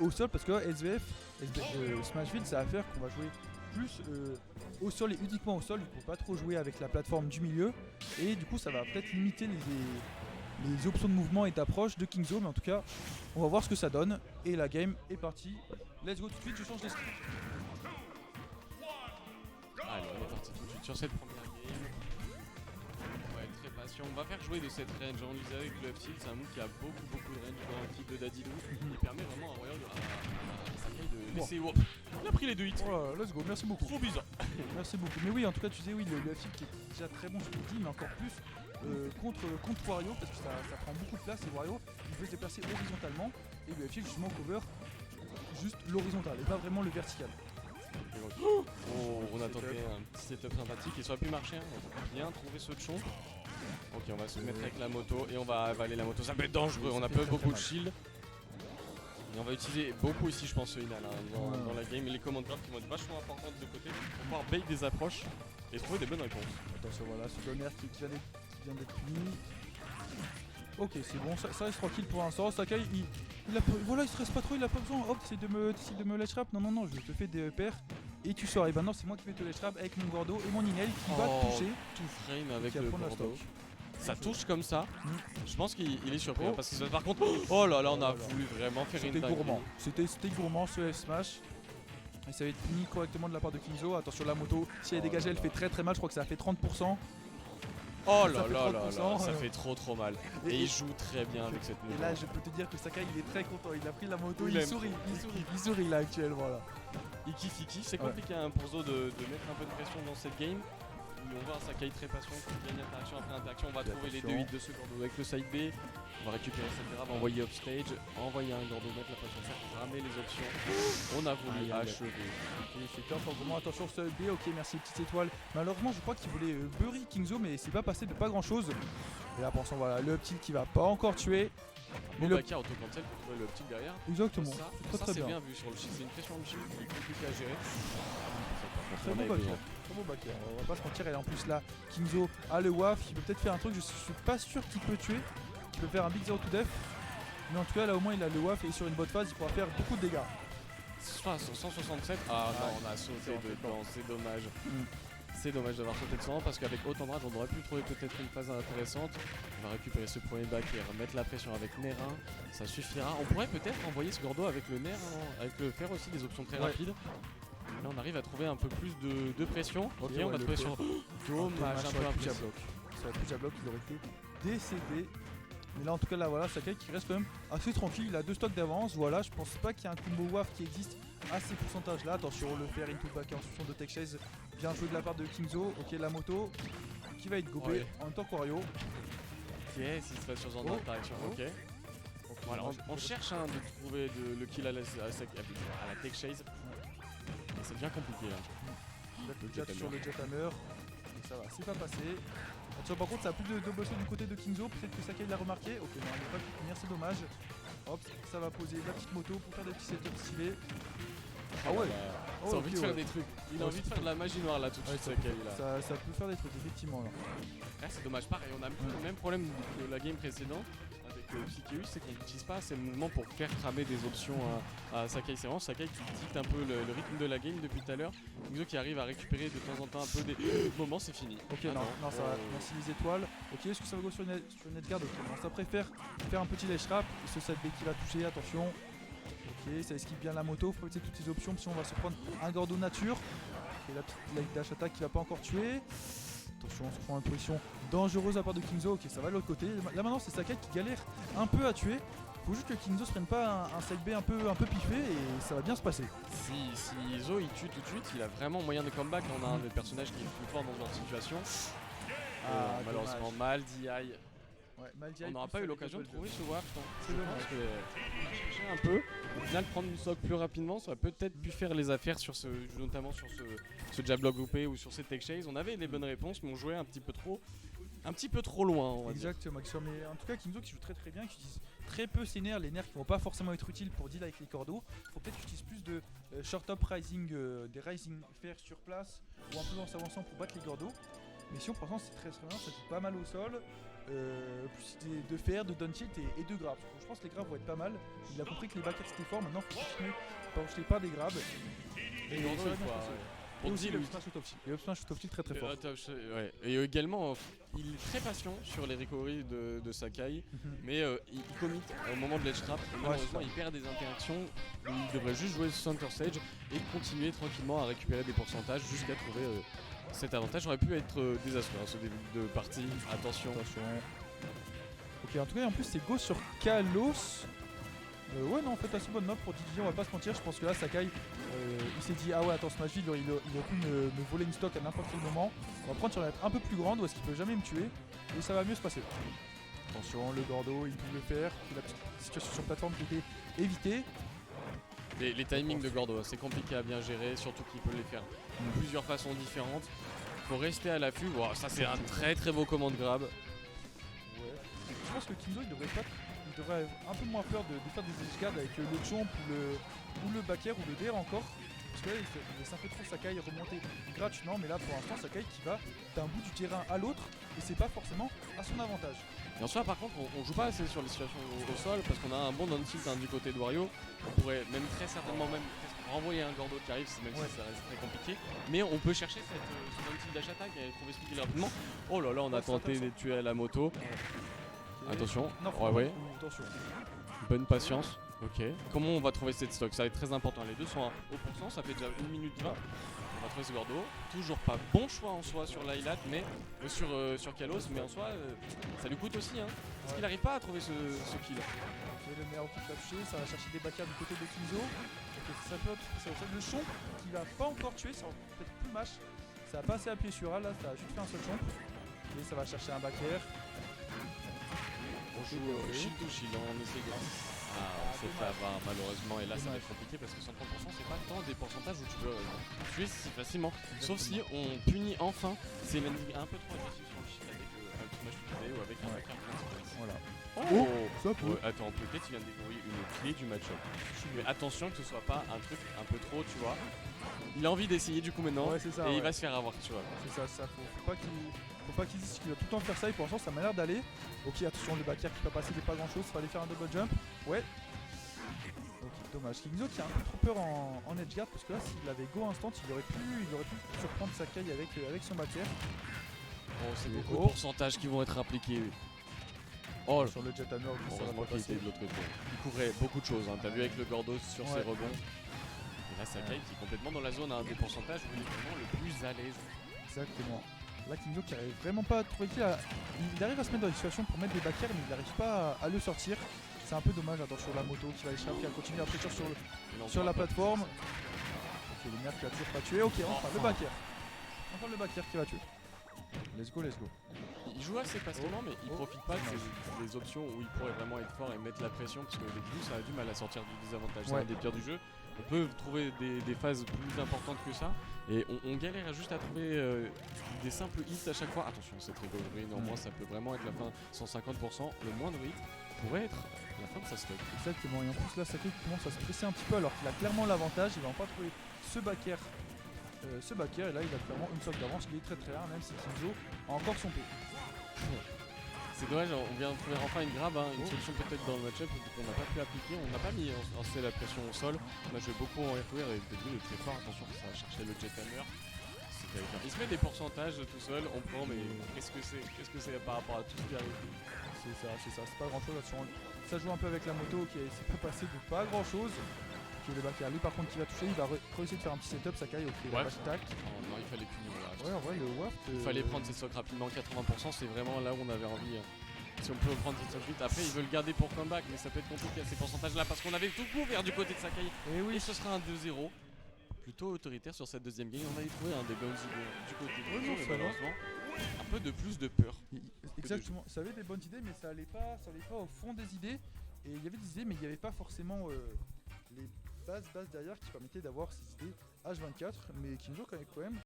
au sol parce que Smashville ça va faire qu'on va jouer plus au sol et uniquement au sol, il ne faut pas trop jouer avec la plateforme du milieu et du coup ça va peut-être limiter les options de mouvement et d'approche de Kingzo, mais en tout cas on va voir ce que ça donne et la game est partie. Let's go tout de suite, je change les skills. Allez, on est parti tout de suite sur cette première game. On va être très patient. On va faire jouer de cette range. On le disait avec le F-Tilt, c'est un move qui a beaucoup de range dans le type de Dadilou. Il permet vraiment à Warrior à Sakai de laisser. Wow. Il a pris les deux hits. Voilà, let's go, merci beaucoup. Trop bizarre. Merci beaucoup. Mais oui, en tout cas, tu disais oui, le F-Tilt qui est déjà très bon sur le team, mais encore plus contre Wario, parce que ça prend beaucoup de place et Wario il veut se déplacer horizontalement et le F-Tilt justement cover juste l'horizontal et pas vraiment le vertical. Oh, on a tenté un petit setup sympathique et ça aurait pu marcher, hein. On a bien trouvé ce chon. Ok, on va se mettre avec la moto et on va avaler la moto, ça peut être dangereux, on a pas beaucoup de shield. Et on va utiliser beaucoup ici je pense ce Inal dans la game et les command drops qui vont être vachement importants de ce côté pour pouvoir bait des approches et trouver des bonnes réponses. Attention voilà, ce gunner qui vient d'être puni. Ok c'est bon, ça reste tranquille pour l'instant. Sakai voilà, il stresse pas trop, il a pas besoin. Hop, t'essayes de me ledge trap. Non, je te fais des paires et tu sors. Et maintenant c'est moi qui vais te ledge trap avec mon Gordo et mon Inel qui va te toucher. Tout frame avec le Gordo. Ça touche comme ça. Je pense qu'il est surpris parce que par contre, oh là là, on a voulu vraiment faire une dinguerie. C'était gourmand ce F-Smash. Et ça va être puni correctement de la part de Kingzo. Attention la moto, si elle est dégagée elle fait très mal, je crois que ça a fait 30%. Oh là là, ça fait trop mal. Et il joue très bien avec cette moto. Et là je peux te dire que Sakai il est très content, il a pris la moto, il sourit là actuellement voilà. Il kiffe, c'est compliqué hein, pour Zo de mettre un peu de pression dans cette game. On voit un Sakai très patient qui gagne interaction après interaction. On va trouver les deux hits de ce Gordo avec le side B. On va récupérer cette grave, envoyer upstage, envoyer un Gordo, mettre la pression, ramener les options. On a voulu achever. Ok, c'est top, vraiment attention sur B, ok merci petite étoile. Malheureusement je crois qu'il voulait bury Kingzo mais c'est pas passé de pas grand chose. Et là pensons voilà le petit qui va pas encore tuer. Mais le backer auto-cancel pour trouver le petit derrière. Exactement, ça c'est bien vu sur le shield, c'est une pression de shield qui est compliquée à gérer. Très beau backer, on va pas se mentir, et en plus là Kingzo a le WAF, il peut peut-être faire un truc, je suis pas sûr qu'il peut tuer, il peut faire un big 0 to death, mais en tout cas là au moins il a le WAF et sur une bonne phase il pourra faire beaucoup de dégâts. 167, ah non on a sauté dedans, c'est dommage. C'est dommage d'avoir sauté de 100 parce qu'avec autant de rage on aurait pu trouver peut-être une phase intéressante. On va récupérer ce premier back et remettre la pression avec Nerin, ça suffira. On pourrait peut-être envoyer ce Gordo avec le Ner, avec le faire aussi des options très rapides. Là on arrive à trouver un peu plus de pression. Ok, on va trouver sur dommage, un peu impressionnant. Sur la push à bloc il aurait été décédé. Mais là en tout cas là voilà Sakai qui reste quand même assez tranquille, il a 2 stocks d'avance, voilà je pense pas qu'il y ait un combo WAF qui existe à ces pourcentages là. Attention le faire into back en solution de tech chase, bien joué de la part de Kingzo. Ok la moto qui va être gobée en même temps qu'Wario. Ok, s'il se passe sur zone d'interaction, ok. Voilà, on cherche de trouver le kill à la tech chase. Mais c'est bien compliqué là. Le jet sur le jet hammer. Et ça va, c'est pas passé. Attention par contre ça a plus de double saut du côté de Kingzo, peut-être que Sakai l'a remarqué. Ok non elle n'est pas pu finir, c'est dommage. Hop, ça va poser la petite moto pour faire des petits setups stylés. Ah ouais, il a envie de faire des trucs. Il a envie de faire de la magie noire là tout de suite Sakai là. Ça peut faire des trucs effectivement là. Là c'est dommage, pareil, on a le même problème que la game précédente avec Psycheus, c'est qu'on n'utilise pas assez de mouvements pour faire cramer des options à Sakai. C'est vraiment Sakai qui dicte un peu le rythme de la game depuis tout à l'heure. Kingzo qui arrive à récupérer de temps en temps un peu des moments, c'est fini. Ok, non, ça va, merci les étoiles. Ok, est-ce que ça va go sur une netguard? Ok, non, ça préfère faire un petit ledge trap. Et ce side B qui va toucher, attention. Ok, ça esquive bien la moto, faut utiliser toutes les options, si on va se prendre un Gordo nature. Et la petite light dash attack qui va pas encore tuer. Attention, on se prend une position dangereuse à part de Kingzo. Ok, ça va de l'autre côté. Là maintenant, c'est Sakai qui galère un peu à tuer. Faut juste que Kingzo se prenne pas un side B un peu piffé et ça va bien se passer. Si Zo il tue tout de suite, il a vraiment moyen de comeback. On a un des personnages qui est le plus fort dans cette situation. Malheureusement, Maldi. Ouais, on n'aura pas eu l'occasion de trouver ce WAF. C'est dommage. Chercher un peu. Au final, prendre une stock plus rapidement, ça aurait peut-être pu faire les affaires notamment sur ce jab block groupé ou sur ces tech chase. On avait les bonnes réponses, mais on jouait un petit peu trop loin. On va exactement. Dire. Mais en tout cas, Kingzo qui joue très bien, qui utilise très peu ses nerfs, les nerfs qui vont pas forcément être utiles pour deal avec les cordeaux. Faut peut-être qu'il utilise plus de short up rising, des rising faire sur place ou un peu en s'avançant pour battre les cordeaux. Mais sinon, pour l'instant, c'est très très bien, ça joue pas mal au sol. Plus de fer, de down tilt et de grabs. Je pense que les grabs vont être pas mal. Il a compris que les backers c'était fort, maintenant il faut continuer par jeter par des grabs. Et ça va bien se passer. Et pour aussi dire, le lui, up smash au top tilt. Le up smash au top tilt très très fort. ouais. Et également, il est très patient sur les recoveries de Sakai, mais il commit au moment de l'edge trap. Et malheureusement, il perd des interactions. Il devrait juste jouer center stage et continuer tranquillement à récupérer des pourcentages jusqu'à trouver cet avantage. Aurait pu être désastreux ce début de partie. Attention. Ok, en tout cas, en plus, c'est go sur Kalos. Ouais, non, en fait, assez bonne note pour Didi, on va pas se mentir. Je pense que là, Sakai, il s'est dit, ah ouais, attends, Smash il aurait pu me voler une stock à n'importe quel moment. On va prendre sur la lettre un peu plus grande, où est-ce qu'il peut jamais me tuer, et ça va mieux se passer. Attention, le Gordo, il peut le faire. La petite situation sur plateforme qui était évitée. Les timings de Gordo, c'est compliqué à bien gérer, surtout qu'il peut les faire de plusieurs façons différentes. Faut rester à l'affût. Wow, ça, c'est un très très beau command grab. Ouais. Je pense que Kinzo, il devrait avoir un peu moins peur de faire des edge guards avec le jump ou le back air ou le DR encore. Parce que là, il laisse un peu trop Sakai remonter gratuitement, mais là pour l'instant, Sakai qui va d'un bout du terrain à l'autre, et c'est pas forcément à son avantage. Et en soi, par contre, on joue pas assez sur les situations au sol parce qu'on a un bon down tilt du côté de Wario. On pourrait même très certainement renvoyer un Gordo qui arrive, même si ça reste très compliqué. Mais on peut chercher ce down tilt dash attack et trouver ce qu'il rapidement. Oh là là, on a tenté de tuer à la moto. Attention. Ouais. Attention. Bonne patience. Ok. Comment on va trouver cette stock? Ça va être très important. Les deux sont à haut pourcent, ça fait déjà 1 minute 20. On va trouver ce Gordo. Toujours pas bon choix en soi sur l'Highlight, mais sur Kalos, mais en soi, ça lui coûte aussi. Parce qu'il n'arrive pas à trouver ce kill. Ok, le meilleur qui va toucher, ça va chercher des backers du côté de Kinzo. Ok, ça peut être le chomp qui va pas encore tuer, ça va peut-être plus mash. Ça va pas assez appuyer sur A là, ça a juste fait un seul chomp. Et ça va chercher un backer. On joue shield to shield, on essaie de... c'est pas avoir malheureusement, et là ça va être compliqué parce que 130% c'est pas tant des pourcentages où tu peux tuer si facilement. Sauf si on punit enfin ces landings un peu trop agressifs sur le shield avec un smash utilisé ou avec un backer. Voilà. Oh, ça peut. Attends, peut-être il vient de découvrir une clé du match-up. Mais attention que ce soit pas un truc un peu trop, tu vois. Il a envie d'essayer du coup maintenant, ça, et il va se faire avoir, tu vois. C'est ça, faut pas qu'il dise qu'il va tout le temps faire ça, et pour l'instant ça m'a l'air d'aller. Ok, attention, le backer qui va passer, il pas grand chose, fallait faire un double jump. Ouais. Ok, dommage. Kinzo qui a un peu trop peur en edge guard, parce que là s'il avait go instant, il aurait pu surprendre Sakai avec son backer. Oh, c'est beaucoup de pourcentages qui vont être appliqués. Oh, sur le jet hammer, heureusement qu'il était de l'autre côté. Il couvrait beaucoup de choses, t'as vu avec le Gordo sur ses rebonds. Et là Sakai qui est complètement dans la zone des pourcentages où il est vraiment le plus à l'aise. Exactement. Là Kinzo qui arrive vraiment pas à trouver qui. Il arrive à se mettre dans une situation pour mettre des backers, mais il n'arrive pas à le sortir. C'est un peu dommage. Attention, la moto qui va échapper, qui va continuer à pression sur la plateforme. Ok, les nerfs qui va toujours pas tuer. Ok, enfin le backer. Enfin le backer qui va tuer. Let's go. Il joue assez patiemment, mais il profite pas des options où il pourrait vraiment être fort et mettre la pression, parce que au début ça a du mal à sortir du désavantage. C'est un des pires du jeu. On peut trouver des phases plus importantes que ça, et on galère juste à trouver des simples hits à chaque fois. Attention, cette rigolerie, néanmoins ça peut vraiment être la fin 150%. Le moindre hit pourrait être la fin de sa stock. Exactement, et en plus là Sakai commence à se presser un petit peu alors qu'il a clairement l'avantage. Il va enfin trouver ce backer, et là il a clairement une stock d'avance qui est très très rare, même si Kinzo a encore son P. C'est dommage, on vient de trouver enfin une grab, une solution peut-être dans le match-up qu'on n'a pas pu appliquer. On n'a pas mis en la pression au sol. On a joué beaucoup en FOR et le début est très fort. Attention, ça va chercher le jet hammer. Il se met des pourcentages tout seul, on prend, mais qu'est-ce que c'est par rapport à tout ce qui arrive? C'est ça, c'est pas grand chose. Ça joue un peu avec la moto qui s'est pas passé de pas grand chose. Le backer, lui par contre qui va toucher, il va essayer de faire un petit setup. Sakai, ok, la vache tac. Non, il fallait punir là. Ouais, en vrai, le waft. Il fallait prendre ses stocks rapidement, 80%, c'est vraiment là où on avait envie. Si on peut prendre ses stocks vite, après il veut le garder pour comeback, mais ça peut être compliqué à ces pourcentages là parce qu'on avait tout couvert du côté de Sakai. Et ce sera un 2-0. Plutôt autoritaire sur cette deuxième game. On avait trouvé un des bounty du côté de Kinzo, malheureusement. Un peu de plus de peur. Exactement, ça avait des bonnes idées, mais ça allait pas au fond des idées. Et il y avait des idées, mais il n'y avait pas forcément les bases derrière qui permettaient d'avoir ces idées H24. Mais Kinzo quand même